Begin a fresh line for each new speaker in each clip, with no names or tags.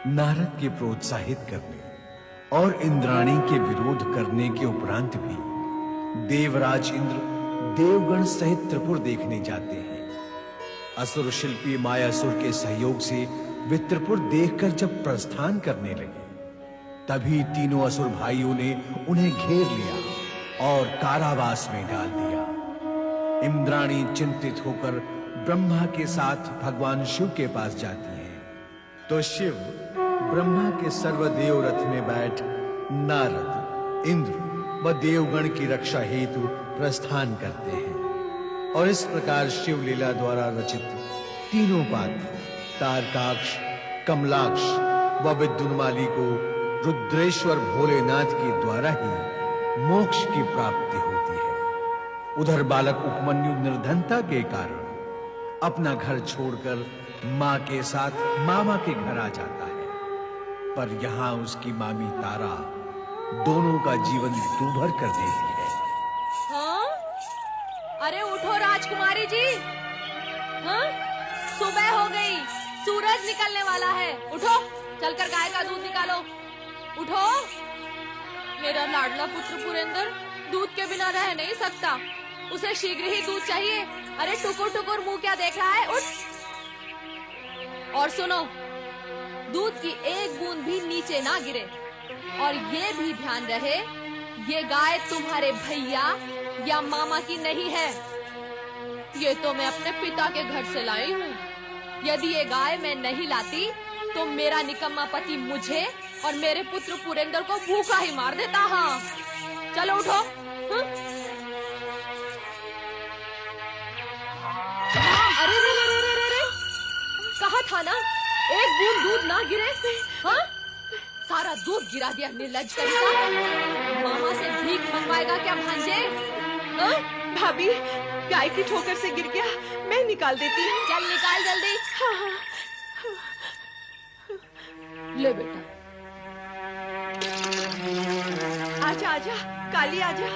नारद के प्रोत्साहित करने और इंद्राणी के विरोध करने के उपरांत भी देवराज इंद्र देवगण सहित त्रिपुर देखने जाते हैं। असुर शिल्पी मायासुर के सहयोग से वे त्रिपुर देखकर जब प्रस्थान करने लगे, तभी तीनों असुर भाइयों ने उन्हें घेर लिया और कारावास में डाल दिया। इंद्राणी चिंतित होकर ब्रह्मा के साथ भगवान शिव के पास जाती है, तो शिव ब्रह्मा के सर्वदेव रथ में बैठ नारद, इंद्र व देवगण की रक्षा हेतु प्रस्थान करते हैं। और इस प्रकार शिव लीला द्वारा रचित तीनों पात्र तारकाक्ष, कमलाक्ष व विद्युन्माली को रुद्रेश्वर भोलेनाथ के द्वारा ही मोक्ष की प्राप्ति होती है। उधर बालक उपमन्यु निर्धनता के कारण अपना घर छोड़कर मां के साथ मामा के घर आ जाता है, पर यहां उसकी मामी तारा दोनों का जीवन दूभर कर देती है।
हाँ? अरे उठो राजकुमारी जी। हाँ? सुबह हो गई, सूरज निकलने वाला है। उठो, चलकर गाय का दूध निकालो। उठो, मेरा लाडला पुत्र पुरेंद्र दूध के बिना रह नहीं सकता, उसे शीघ्र ही दूध चाहिए। अरे टुकुर टुकुर मुंह क्या देख रहा है, उठ। और सुनो, दूध की एक बूंद भी नीचे ना गिरे, और ये भी ध्यान रहे, ये गाय तुम्हारे भैया या मामा की नहीं है, ये तो मैं अपने पिता के घर से लाई हूँ। यदि ये गाय मैं नहीं लाती तो मेरा निकम्मा पति मुझे और मेरे पुत्र पुरेंद्र को भूखा ही मार देता। हाँ, चलो उठो। अरे रे रे रे रे रे, कहा था ना एक बूंद दूध ना गिरे। हाँ, सारा दूध गिरा दिया निर्लज्ज कहीं। मामा से भीख मंगवाएगा क्या भांजे? हाँ?
भाभी, गाय की ठोकर से गिर गया, मैं निकाल देती हूँ।
चल निकाल जल्दी।
हाँ हाँ।
ले बेटा।
आजा आजा काली, आजा।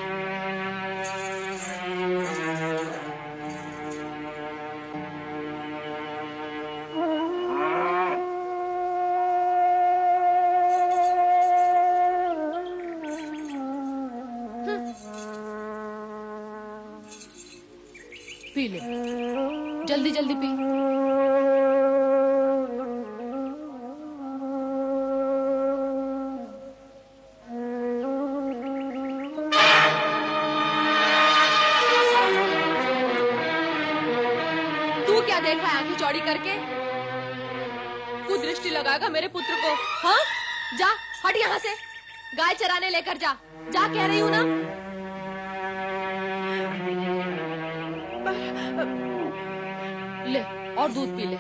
पी ले, जल्दी जल्दी पी। तू क्या देख रहा है आंखें चौड़ी करके? कुदृष्टि लगाएगा मेरे पुत्र को। हाँ, जा हट यहाँ से, गाय चराने लेकर जा। जा कह रही हूँ ना। ले और दूध पी ले।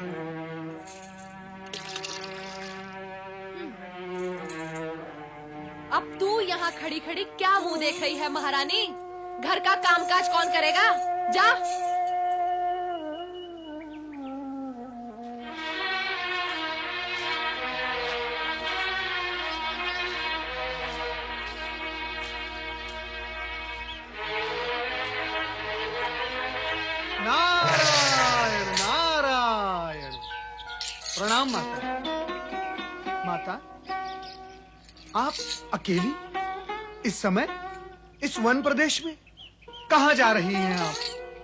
अब तू यहाँ खड़ी खड़ी क्या मुंह देख रही है महारानी? घर का कामकाज कौन करेगा? जा।
नारायण नारायण। प्रणाम माता। माता, आप अकेली इस समय इस वन प्रदेश में कहाँ जा रही हैं आप?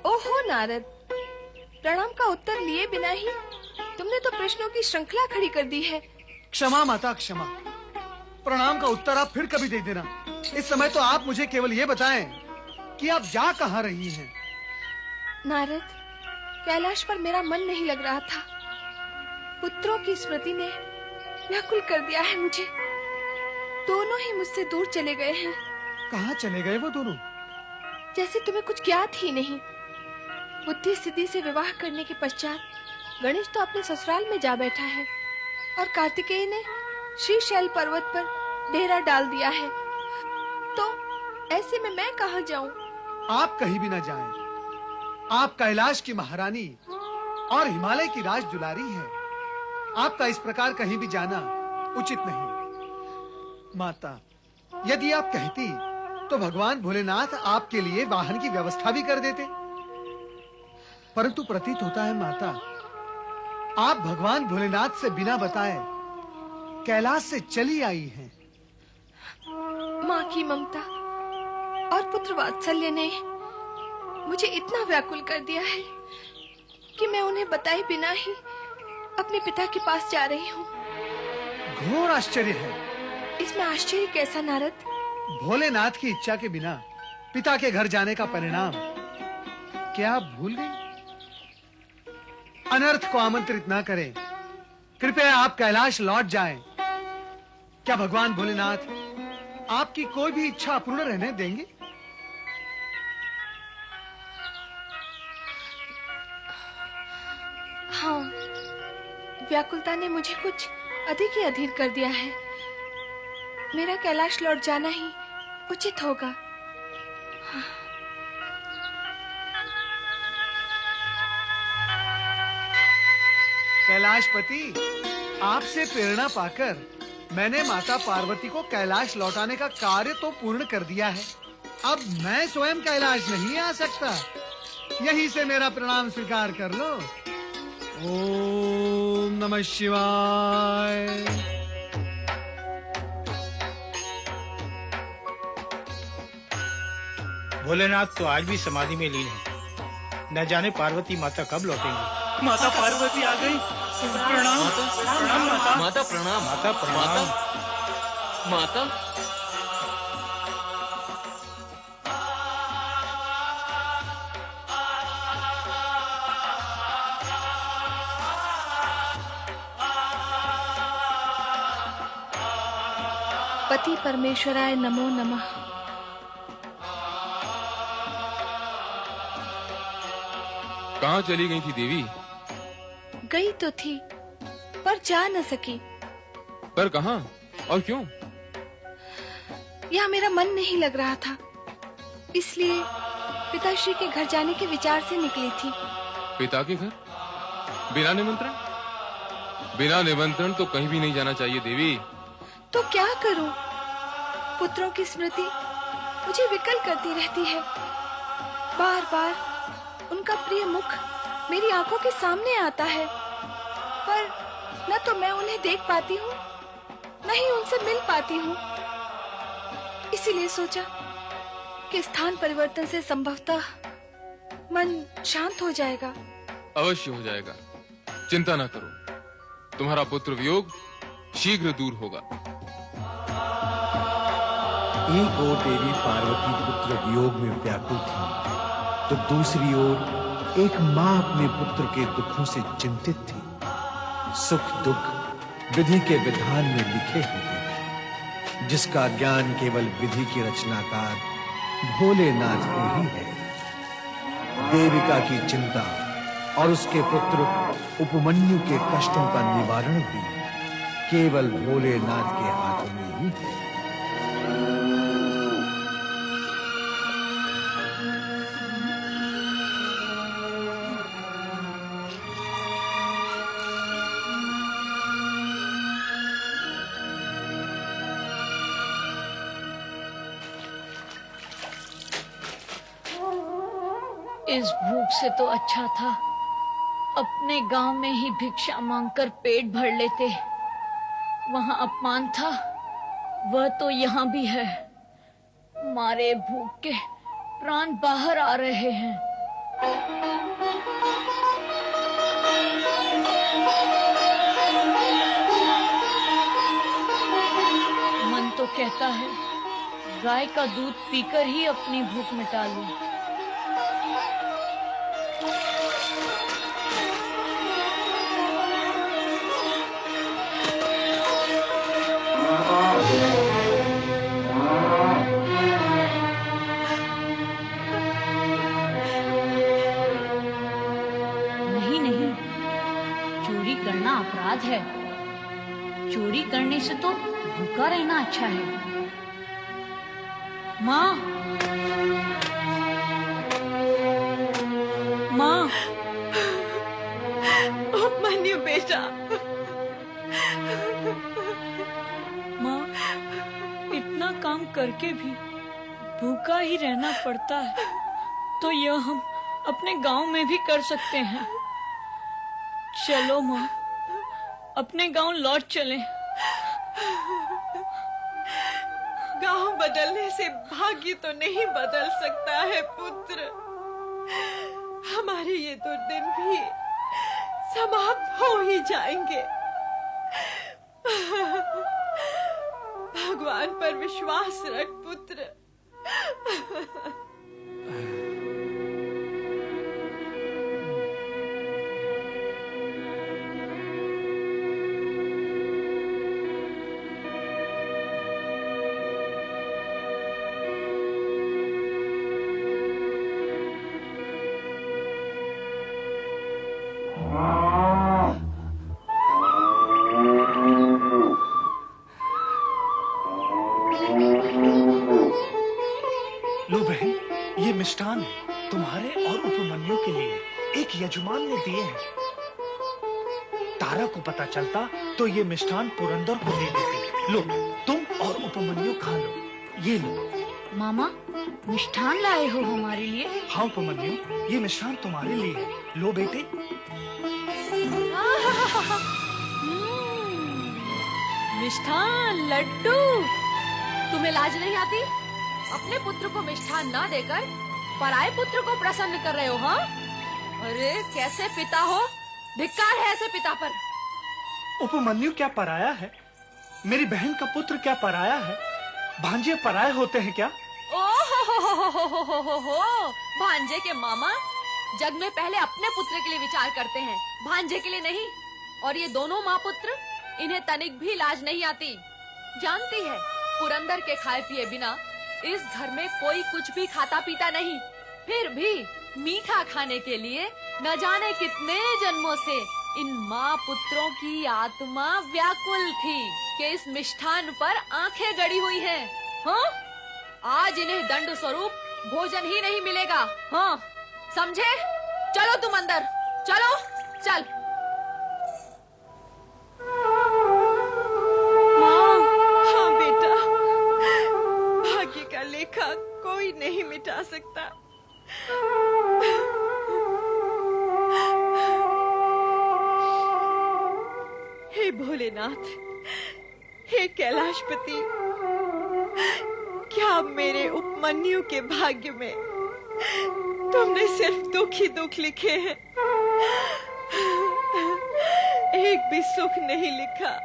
ओहो नारद, प्रणाम का उत्तर लिए बिना ही तुमने तो प्रश्नों की श्रृंखला खड़ी कर दी है।
क्षमा माता, क्षमा। प्रणाम का उत्तर आप फिर कभी दे देना। इस समय तो आप मुझे केवल ये बताएं कि आप जा कहाँ रही हैं।
नारद, कैलाश पर मेरा मन नहीं लग रहा था। पुत्रों की स्मृति ने व्याकुल कर दिया है मुझे। दोनों ही मुझसे दूर चले गए हैं।
कहाँ चले गए वो दोनों?
जैसे तुम्हें कुछ ज्ञात ही नहीं। बुद्धि सिद्धि से विवाह करने के पश्चात गणेश तो अपने ससुराल में जा बैठा है, और कार्तिकेय ने श्रीशैल पर्वत पर डेरा डाल दिया है। तो ऐसे में मैं कहाँ जाऊं?
आप कहीं भी न जाएं। आप कैलाश की महारानी और हिमालय की राज दुलारी हैं। आपका इस प्रकार कहीं भी जाना उचित नहीं। माता, यदि आप कहती तो भगवान भोलेनाथ आपके लिए वाहन की व्यवस्था भी कर देते, परंतु प्रतीत होता है माता, आप भगवान भोलेनाथ से बिना बताए कैलाश से चली आई हैं।
माँ की ममता और पुत्र वात्सल्य ने मुझे इतना व्याकुल कर दिया है कि मैं उन्हें बताए बिना ही अपने पिता के पास जा रही हूँ।
घोर आश्चर्य है।
इसमें आश्चर्य कैसा नारद?
भोलेनाथ की इच्छा के बिना पिता के घर जाने का परिणाम क्या आप भूल गई? अनर्थ को आमंत्रित ना करें। कृपया आप कैलाश लौट जाएं। क्या भगवान भोलेनाथ आपकी कोई भी इच्छा अपूर्ण रहने देंगे?
हाँ, व्याकुलता ने मुझे कुछ अधिक ही अधीर कर दिया है। मेरा कैलाश लौट जाना ही उचित होगा।
कैलाशपति, आपसे प्रेरणा पाकर मैंने माता पार्वती को कैलाश लौटाने का कार्य तो पूर्ण कर दिया है। अब मैं स्वयं कैलाश नहीं आ सकता। यहीं से मेरा प्रणाम स्वीकार कर लो। ओम नमः शिवाय।
भोलेनाथ तो आज भी समाधि में लीन है। न जाने पार्वती माता कब लौटेंगी।
माता पार्वती आ गई। प्रणाम प्रणाम माता।
माता प्रणाम।
माता प्रणाम।
माता
पति परमेश्वराय नमो नमः।
कहाँ चली गई थी देवी?
गई तो थी पर जा न सकी।
पर कहाँ और क्यों?
यहाँ मेरा मन नहीं लग रहा था, इसलिए पिताश्री के घर जाने के विचार से निकली थी।
पिता के घर? बिना निमंत्रण? बिना निमंत्रण तो कहीं भी नहीं जाना चाहिए देवी।
तो क्या करूं? पुत्रों की स्मृति मुझे विकल करती रहती है। बार बार उनका प्रिय मुख मेरी आंखों के सामने आता है, पर न तो मैं उन्हें देख पाती हूँ, न ही उनसे मिल पाती हूँ। इसीलिए सोचा कि स्थान परिवर्तन से संभवतः मन शांत हो जाएगा।
अवश्य हो जाएगा, चिंता ना करो। तुम्हारा पुत्र वियोग शीघ्र दूर होगा।
एक ओर देवी पार्वती पुत्र वियोग में व्याकुल थी, तो दूसरी ओर एक माँ अपने पुत्र के दुखों से चिंतित थी। सुख दुख विधि के विधान में लिखे होते हैं, जिसका ज्ञान केवल विधि के रचनाकार भोलेनाथ को ही है। देविका की चिंता और उसके पुत्र उपमन्यु के कष्टों का निवारण भी केवल भोलेनाथ के हाथों में ही है।
इस भूख से तो अच्छा था अपने गांव में ही भिक्षा मांगकर पेट भर लेते। वहां अपमान था, वह तो यहाँ भी है। मारे भूख के प्राण बाहर आ रहे हैं। मन तो कहता है गाय का दूध पीकर ही अपनी भूख मिटा लूं। अपराध है। चोरी करने से तो भूखा रहना अच्छा है। माँ, माँ,
उपमन्यु बेटा।
माँ, इतना काम करके भी भूखा ही रहना पड़ता है, तो यह हम अपने गांव में भी कर सकते हैं। चलो माँ, अपने गांव लौट चलें।
गांव बदलने से भाग्य तो नहीं बदल सकता है पुत्र। हमारे ये दुर्दिन भी समाप्त हो ही जाएंगे। भगवान पर विश्वास रख पुत्र।
लो बहन, ये मिष्ठान है तुम्हारे और उपमन्यु के लिए। एक यजमान ने दिए हैं। तारा को पता चलता तो ये मिष्ठान पुरंदर को दे देती। लो, तुम और उपमन्यु खा लो। ये लो।
मामा, मिष्ठान लाए हो हमारे लिए?
हाँ उपमन्यु, ये मिष्ठान तुम्हारे लिए है। लो बेटे।
मिष्ठान, लड्डू। तुम्हें लाज नहीं आती? अपने पुत्र को मिष्ठान ना देकर पराये पुत्र को प्रसन्न कर रहे हो, हाँ? अरे कैसे पिता हो? धिक्कार है ऐसे पिता पर।
उपमन्यु क्या पराया है? मेरी बहन का पुत्र क्या पराया है? भांजे पराये होते हैं क्या?
ओहो, भांजे के मामा जग में पहले अपने पुत्र के लिए विचार करते हैं, भांजे के लिए नहीं। और ये दोनों माँ पुत्र, इन्हें तनिक भी लाज नहीं आती। जानती है, पुरंदर के खाए पिए बिना इस घर में कोई कुछ भी खाता पीता नहीं। फिर भी मीठा खाने के लिए न जाने कितने जन्मों से इन माँ पुत्रों की आत्मा व्याकुल थी कि इस मिष्ठान पर आंखें गड़ी हुई हैं। हाँ? आज इन्हें दंड स्वरूप भोजन ही नहीं मिलेगा। हाँ, समझे? चलो तुम अंदर, चलो, चल।
हाँ बेटा, भाग्य का लेखा कोई नहीं मिटा सकता। हे भोलेनाथ, हे कैलाशपति, क्या मेरे उपमन्यु के भाग्य में तुमने सिर्फ दुख ही दुख लिखे हैं, एक भी सुख नहीं लिखा।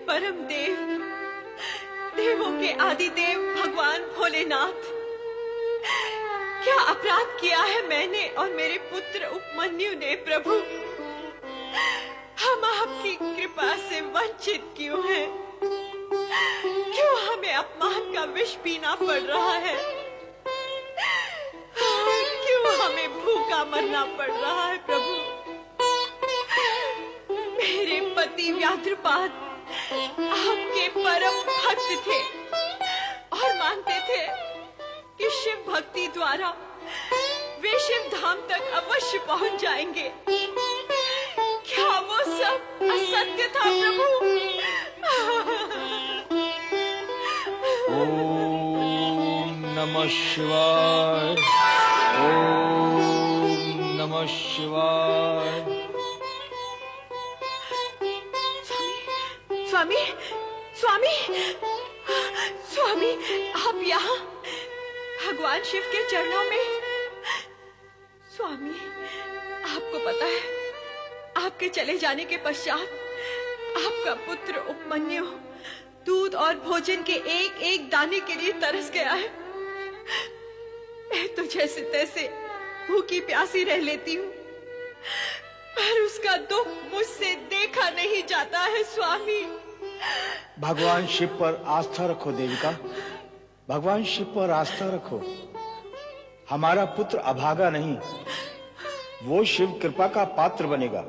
परम देव, देवों के आदिदेव भगवान भोलेनाथ, क्या अपराध किया है मैंने और मेरे पुत्र उपमन्यु ने प्रभु? हम आपकी कृपा से वंचित क्यों हैं? क्यों हमें अपमान का विष पीना पड़ रहा है? क्यों हमें भूखा मरना पड़ रहा है प्रभु? मेरे पति व्याघ्रपाद आपके परम भक्त थे और मानते थे कि शिव भक्ति द्वारा वे शिव धाम तक अवश्य पहुंच जाएंगे। क्या वो सब असत्य था प्रभु?
ओम नमः शिवाय, ओम नमः शिवाय।
स्वामी, स्वामी, स्वामी, आप यहाँ भगवान शिव के चरणों में। स्वामी, आपको पता है, आपके चले जाने के पश्चात आपका पुत्र उपमन्यु दूध और भोजन के एक एक दाने के लिए तरस गया है। मैं तो जैसे तैसे भूखी प्यासी रह लेती हूँ, पर उसका दुख मुझसे देखा नहीं जाता है स्वामी।
भगवान शिव पर आस्था रखो देविका, भगवान शिव पर आस्था रखो। हमारा पुत्र अभागा नहीं, वो शिव कृपा का पात्र बनेगा।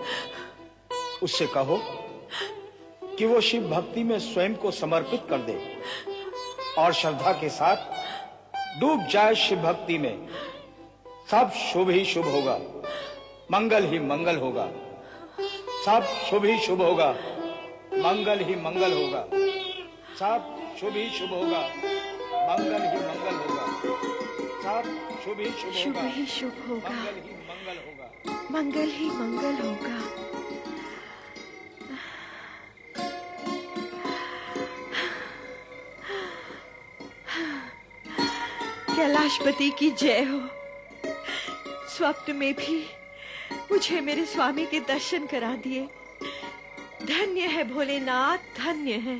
उससे कहो कि वो शिव भक्ति में स्वयं को समर्पित कर दे और श्रद्धा के साथ डूब जाए शिव भक्ति में। सब शुभ ही शुभ होगा, मंगल ही मंगल होगा। सब शुभ ही शुभ होगा, मंगल ही मंगल होगा। सब शुभ ही शुभ होगा, मंगल ही मंगल होगा। सब शुभ ही शुभ
शुभ
होगा,
ही शुभ होगा,
मंगल ही मंगल होगा।
मंगल ही मंगल होगा।
कैलाशपति की जय हो। स्वप्न में भी मुझे मेरे स्वामी के दर्शन करा दिए। धन्य है भोलेनाथ, धन्य है।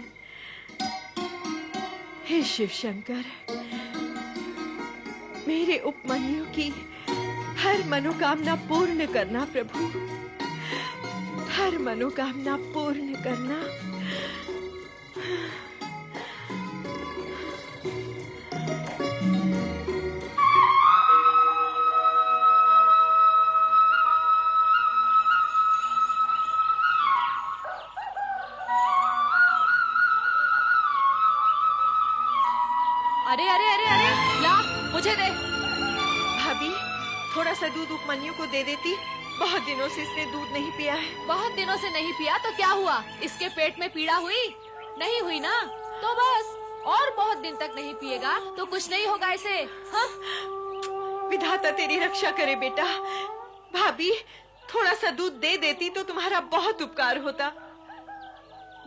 हे शिव शंकर, मेरे उपमन्यु की हर मनोकामना पूर्ण करना प्रभु, हर मनोकामना पूर्ण करना।
अरे अरे अरे अरे, ला मुझे दे।
भाभी, थोड़ा सा दूध उपमन्यु को दे देती। बहुत दिनों से इसने दूध नहीं पिया है।
बहुत दिनों से नहीं पिया तो क्या हुआ? इसके पेट में पीड़ा हुई? नहीं हुई ना? तो बस, और बहुत दिन तक नहीं पिएगा तो कुछ नहीं होगा इसे। हाँ?
विधाता तेरी रक्षा करे बेटा। भाभी, थोड़ा सा दूध दे देती तो तुम्हारा बहुत उपकार होता।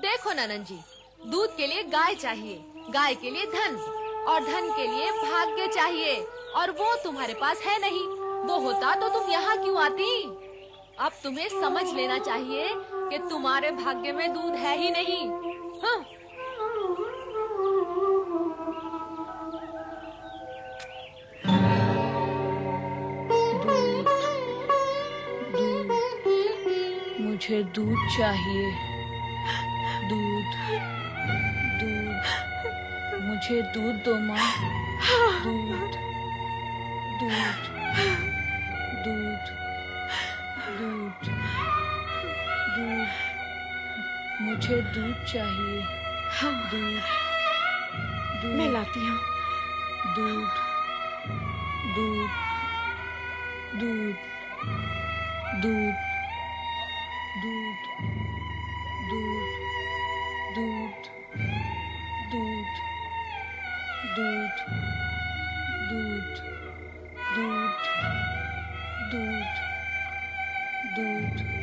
देखो ननन जी, दूध के लिए गाय चाहिए, गाय के लिए धन, और धन के लिए भाग्य चाहिए, और वो तुम्हारे पास है नहीं। वो होता तो तुम यहाँ क्यों आती? अब तुम्हें समझ लेना चाहिए कि तुम्हारे भाग्य में दूध है ही नहीं। हाँ?
मुझे दूध चाहिए। दूध, दूध, मुझे दूध दो माँ। दूध, दूध, दूध, दूध, दूध, मुझे दूध चाहिए। दूध, दूध,
मैं लाती हूँ।
दूध, दूध, दूध, दूध, दूध, दूध, दूध, दूध, दूध, दूध, दूध, दूध, दूध,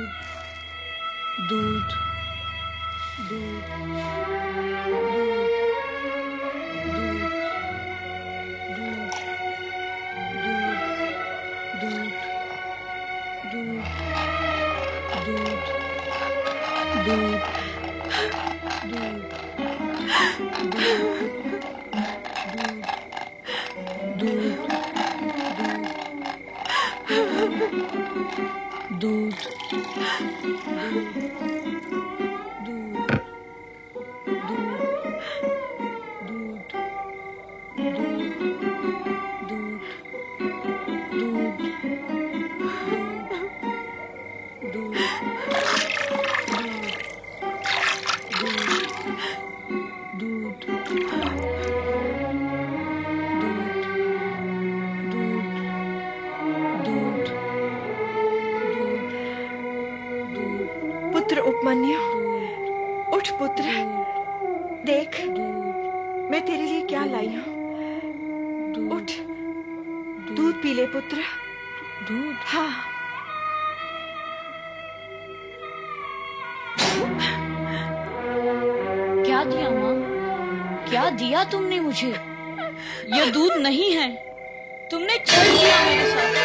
दूध, दूध, दूध,
पुत्र उपमन्यु, उठ पुत्र। देख, मैं तेरे लिए क्या लाई हूँ। उठ, दूध पी ले पुत्र।
दूध?
हाँ।
क्या दिया माँ? क्या दिया तुमने मुझे? यह दूध नहीं है। तुमने छल किया मेरे साथ।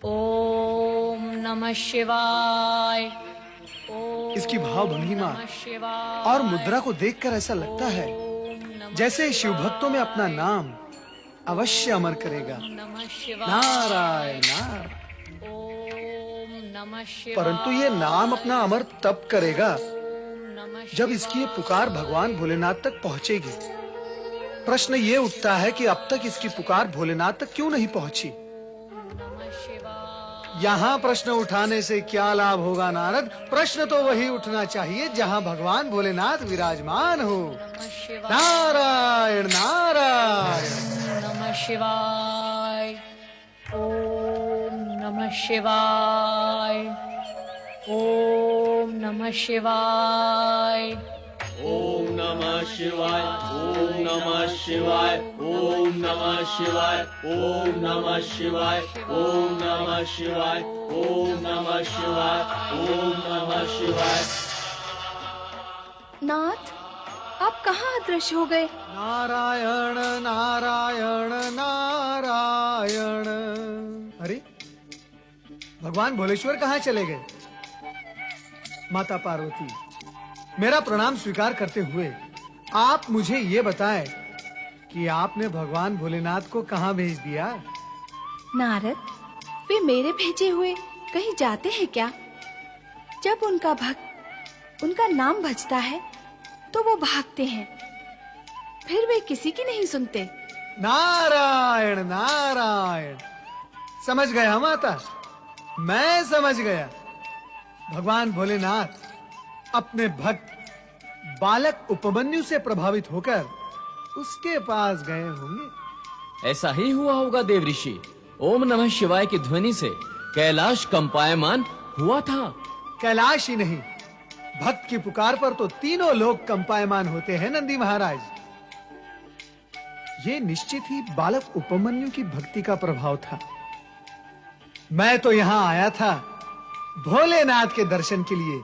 ओम नमः शिवाय।
इसकी भाव भंगिमा और मुद्रा को देखकर ऐसा लगता है जैसे शिव भक्तों में अपना नाम अवश्य अमर करेगा। नारायण नारायण।
ओम नमः शिवाय।
परंतु ये नाम अपना अमर तब करेगा जब इसकी ये पुकार भगवान भोलेनाथ तक पहुंचेगी। प्रश्न ये उठता है कि अब तक इसकी पुकार भोलेनाथ तक क्यों नहीं पहुंची। यहाँ प्रश्न उठाने से क्या लाभ होगा नारद? प्रश्न तो वही उठना चाहिए जहाँ भगवान भोलेनाथ विराजमान हो। नारायण नारायण।
नमः शिवाय। ओम नमः शिवाय। ओम नमः शिवाय।
ओम नमः शिवाय। ओम नमः शिवाय। ओम नमः शिवाय। ओम नमः शिवाय। ओम नमः शिवाय। ओम नमः शिवाय। ओम नमः शिवाय।
नाथ, आप कहाँ अदृश्य हो गए?
नारायण नारायण नारायण। अरे भगवान भोलेश्वर कहाँ चले गए? माता पार्वती, मेरा प्रणाम स्वीकार करते हुए आप मुझे ये बताएं कि आपने भगवान भोलेनाथ को कहाँ भेज दिया?
नारद, वे मेरे भेजे हुए कहीं जाते हैं क्या? जब उनका भक्त उनका नाम भजता है तो वो भागते हैं, फिर वे किसी की नहीं सुनते।
नारायण नारायण। समझ गया माता, मैं समझ गया। भगवान भोलेनाथ अपने भक्त बालक उपमन्यु से प्रभावित होकर उसके पास गए होंगे।
ऐसा ही हुआ होगा देव ऋषि। ओम नमः शिवाय की ध्वनि से कैलाश कंपायमान हुआ था।
कैलाश ही नहीं, भक्त की पुकार पर तो तीनों लोग कंपायमान होते हैं नंदी महाराज। ये निश्चित ही बालक उपमन्यु की भक्ति का प्रभाव था। मैं तो यहाँ आया था भोलेनाथ के दर्शन के लिए,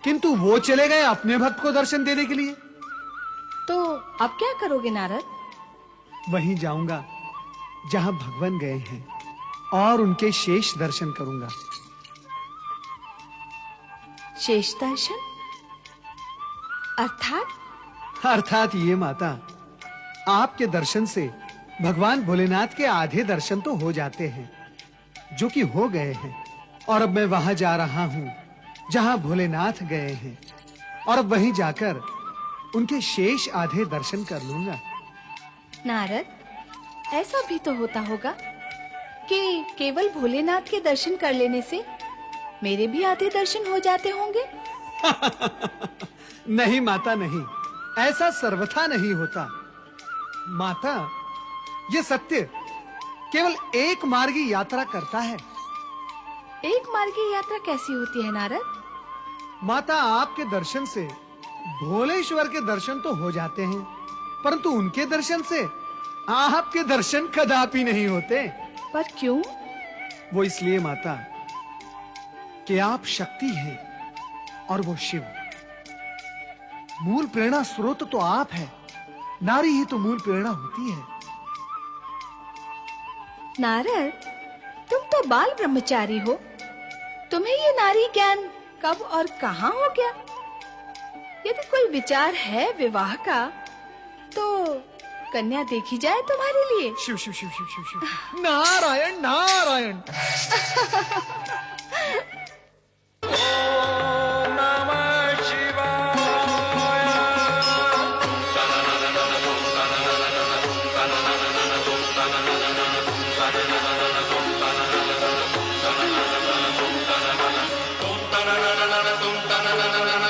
किंतु वो चले गए अपने भक्त को दर्शन देने के लिए।
तो अब क्या करोगे नारद?
वहीं जाऊंगा जहां भगवान गए हैं और उनके शेष दर्शन करूंगा।
शेष दर्शन
अर्थात ये माता, आपके दर्शन से भगवान भोलेनाथ के आधे दर्शन तो हो जाते हैं, जो कि हो गए हैं, और अब मैं वहां जा रहा हूं जहां भोलेनाथ गए हैं, और अब वहीं जाकर उनके शेष आधे दर्शन कर लूंगा।
नारद, ऐसा भी तो होता होगा कि केवल भोलेनाथ के दर्शन कर लेने से मेरे भी आधे दर्शन हो जाते होंगे।
नहीं माता नहीं, ऐसा सर्वथा नहीं होता। माता, ये सत्य केवल एक मार्गी यात्रा करता है।
एक मार्गी यात्रा कैसी होती है नारद?
माता, आपके दर्शन से भोलेश्वर के दर्शन तो हो जाते हैं, परंतु उनके दर्शन से आपके दर्शन कदापि नहीं होते।
पर क्यों?
वो इसलिए माता कि आप शक्ति हैं और वो शिव। मूल प्रेरणा स्रोत तो आप है, नारी ही तो मूल प्रेरणा होती है।
नारद, तुम तो बाल ब्रह्मचारी हो, तुम्हें ये नारी ज्ञान कब और कहां हो गया? यदि कोई विचार है विवाह का, तो कन्या देखी जाए तुम्हारे लिए।
शिव शिव शिव शिव शिव शिव। नारायण नारायण।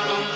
Tum